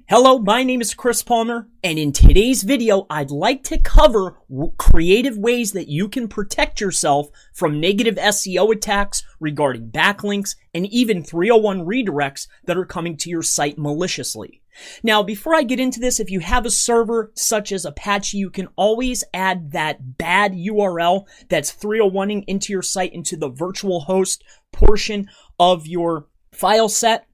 Hello, my name is Chris Palmer, and in today's video, I'd like to cover creative ways that you can protect yourself from negative SEO attacks regarding backlinks and even 301 redirects that are coming to your site maliciously. Now, before I get into this, if you have a server such as Apache, you can always add that bad URL that's 301ing into your site into the virtual host portion of your file set.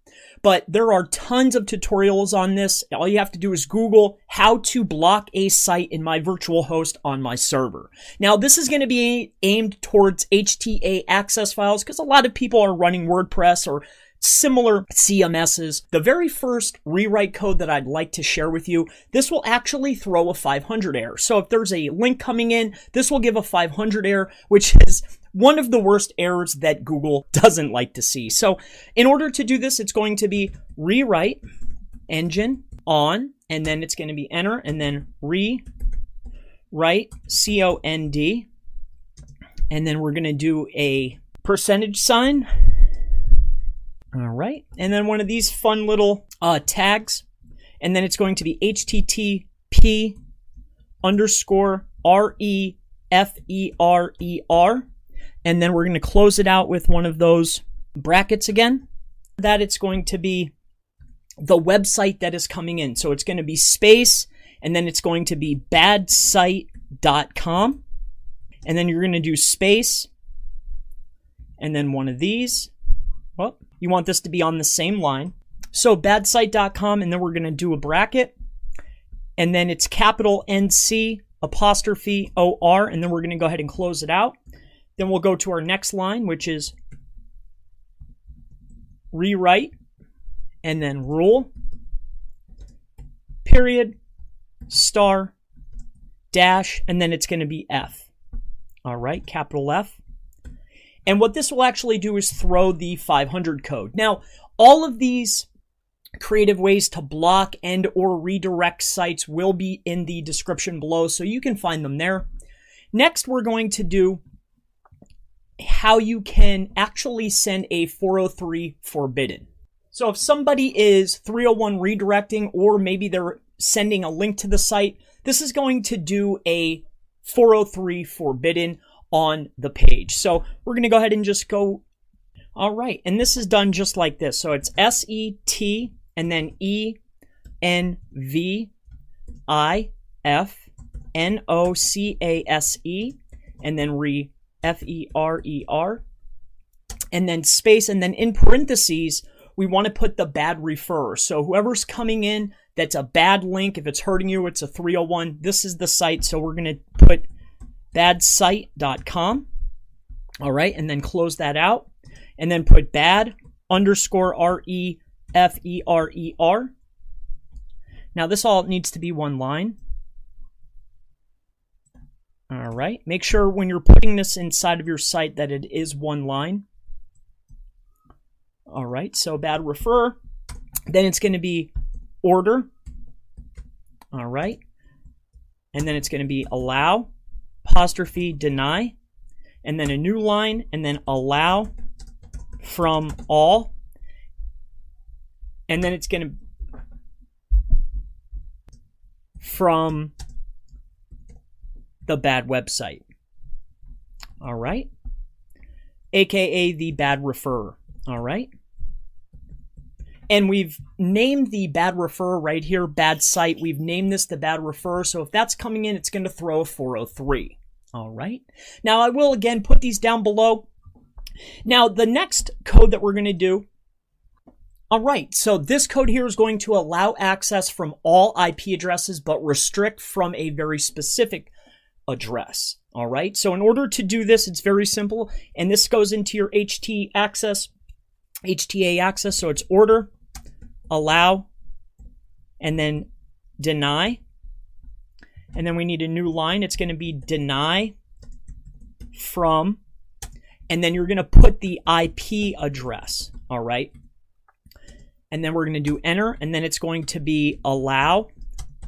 But there are tons of tutorials on this. All you have to do is Google how to block a site in my virtual host on my server. Now, this is going to be aimed towards HTA access files because a lot of people are running WordPress or similar CMSs. The very first rewrite code that I'd like to share with you, this will actually throw a 500 error. So if there's a link coming in, this will give a 500 error, which is one of the worst errors that Google doesn't like to see. So in order to do this, it's going to be rewrite engine on, and then it's going to be enter, and then rewrite COND, and then we're going to do a %sign. All right, and then one of these fun little tags, and then it's going to be HTTP _ REFERER, and then we're going to close it out with one of those brackets again. That it's going to be the website that is coming in. So it's going to be space, and then it's going to be badsite.com, and then you're going to do space, and then one of these. Well, you want this to be on the same line. So badsite.com, and then we're going to do a bracket, and then it's capital NC apostrophe OR, and then we're going to go ahead and close it out. Then we'll go to our next line, which is rewrite, and then rule, period, star, dash, and then it's going to be F. All right, capital F. And what this will actually do is throw the 500 code. Now, all of these creative ways to block and or redirect sites will be in the description below, so you can find them there. Next, we're going to do how you can actually send a 403 forbidden. So if somebody is 301 redirecting, or maybe they're sending a link to the site, this is going to do a 403 forbidden on the page. So we're going to go ahead and just go. All right. And this is done just like this. So it's SET and then ENVIFNOCASE and then FERER, and then space, and then in parentheses, we want to put the bad refer. So whoever's coming in, that's a bad link. If it's hurting you, it's a 301. This is the site. So we're going to put badsite.com. All right. And then close that out, and then put bad _ REFERER. Now this all needs to be one line. All right, make sure when you're putting this inside of your site that it is one line. All right, so bad refer. Then it's going to be order. All right, and then it's going to be allow, apostrophe, deny, and then a new line, and then allow from all. And then it's going to from the bad website. All right. AKA the bad refer. All right. And we've named the bad refer right here, bad site. We've named this the bad refer. So if that's coming in, it's going to throw a 403. All right. Now I will again put these down below. Now the next code that we're going to do. All right, so this code here is going to allow access from all IP addresses, but restrict from a very specific address. All right, so in order to do this, it's very simple, and this goes into your HTA access. So it's order, allow, and then deny. And then we need a new line. It's going to be deny from, and then you're going to put the IP address. All right. And then we're going to do enter, and then it's going to be allow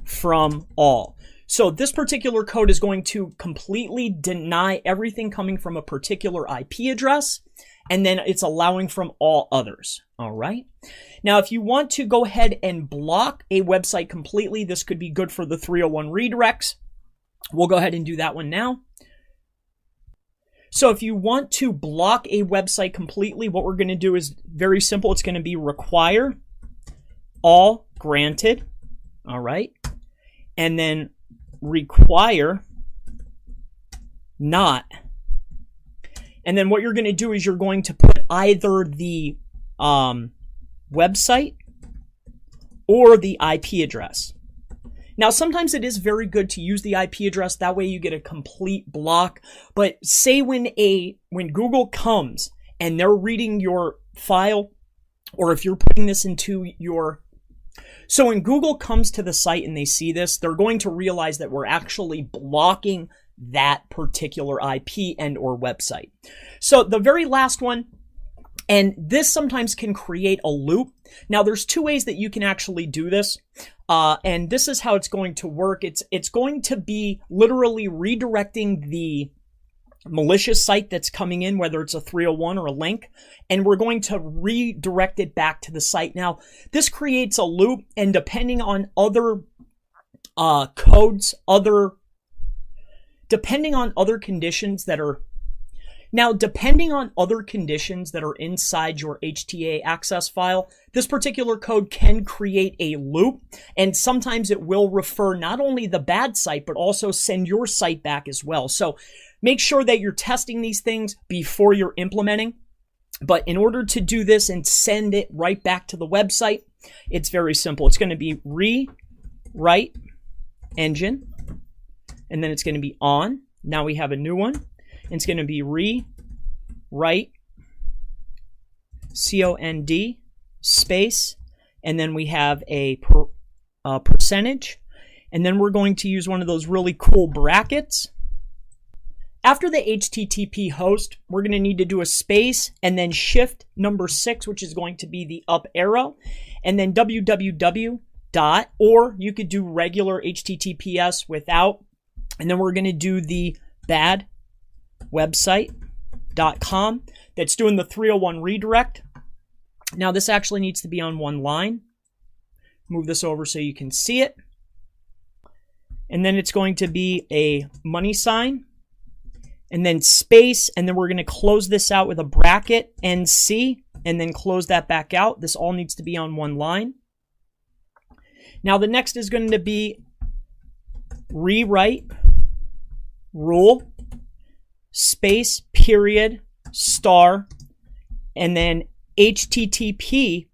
from all. So this particular code is going to completely deny everything coming from a particular IP address, and then it's allowing from all others. All right. Now, if you want to go ahead and block a website completely, this could be good for the 301 redirects. We'll go ahead and do that one now. So if you want to block a website completely, what we're going to do is very simple. It's going to be require all granted. All right. And then require not. And then what you're going to do is you're going to put either the website or the IP address. Now, sometimes it is very good to use the IP address. That way you get a complete block. But say when Google comes and they're reading your file, or if you're putting this into your... So when Google comes to the site and they see this, they're going to realize that we're actually blocking that particular IP and or website. So the very last one, and this sometimes can create a loop. Now, there's two ways that you can actually do this. And this is how it's going to work. It's going to be literally redirecting the malicious site that's coming in, whether it's a 301 or a link, and we're going to redirect it back to the site. Now, this creates a loop, and depending on other codes, depending on other conditions that are inside your HTA access file, this particular code can create a loop, and sometimes it will refer not only the bad site, but also send your site back as well. So make sure that you're testing these things before you're implementing. But in order to do this and send it right back to the website, it's very simple. It's going to be rewrite engine, and then it's going to be on. Now we have a new one. It's going to be rewrite COND space, and then we have a percentage, and then we're going to use one of those really cool brackets. After the HTTP host, we're going to need to do a space and then shift number 6, which is going to be the up arrow, and then www dot, or you could do regular HTTPS without, and then we're going to do the bad website.com that's doing the 301 redirect. Now this actually needs to be on one line. Move this over so you can see it. And then it's going to be a money sign and then space, and then we're going to close this out with a bracket NC and then close that back out. This all needs to be on one line. Now the next is going to be rewrite rule space period star and then HTTP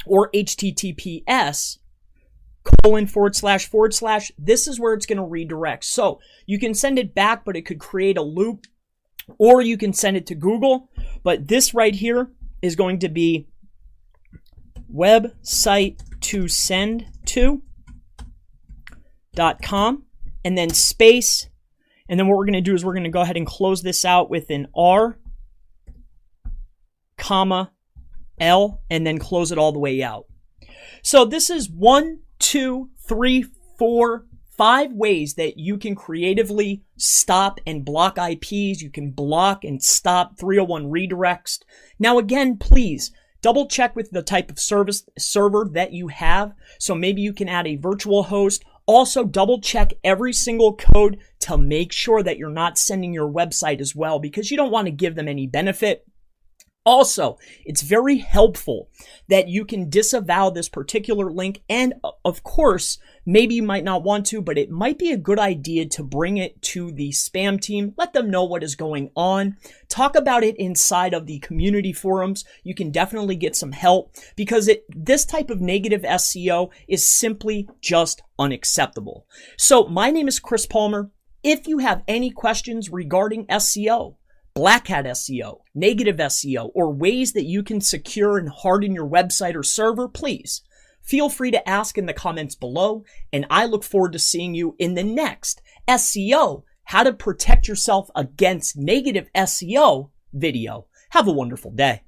or HTTPS ://. This is where it's going to redirect. So you can send it back, but it could create a loop, or you can send it to Google. But this right here is going to be website to send to.com and then space. And then what we're going to do is we're going to go ahead and close this out with an R, comma, L, and then close it all the way out. So this is 1, 2, 3, 4, 5 ways that you can creatively stop and block IPs. You can block and stop 301 redirects. Now again, please double check with the type of server that you have. So maybe you can add a virtual host. Also, double check every single code to make sure that you're not sending your website as well, because you don't want to give them any benefit. Also, it's very helpful that you can disavow this particular link. And of course, maybe you might not want to, but it might be a good idea to bring it to the spam team. Let them know what is going on. Talk about it inside of the community forums. You can definitely get some help, because this type of negative SEO is simply just unacceptable. So my name is Chris Palmer. If you have any questions regarding SEO, Black Hat SEO, negative SEO, or ways that you can secure and harden your website or server, please feel free to ask in the comments below, and I look forward to seeing you in the next SEO, how to protect yourself against negative SEO video. Have a wonderful day.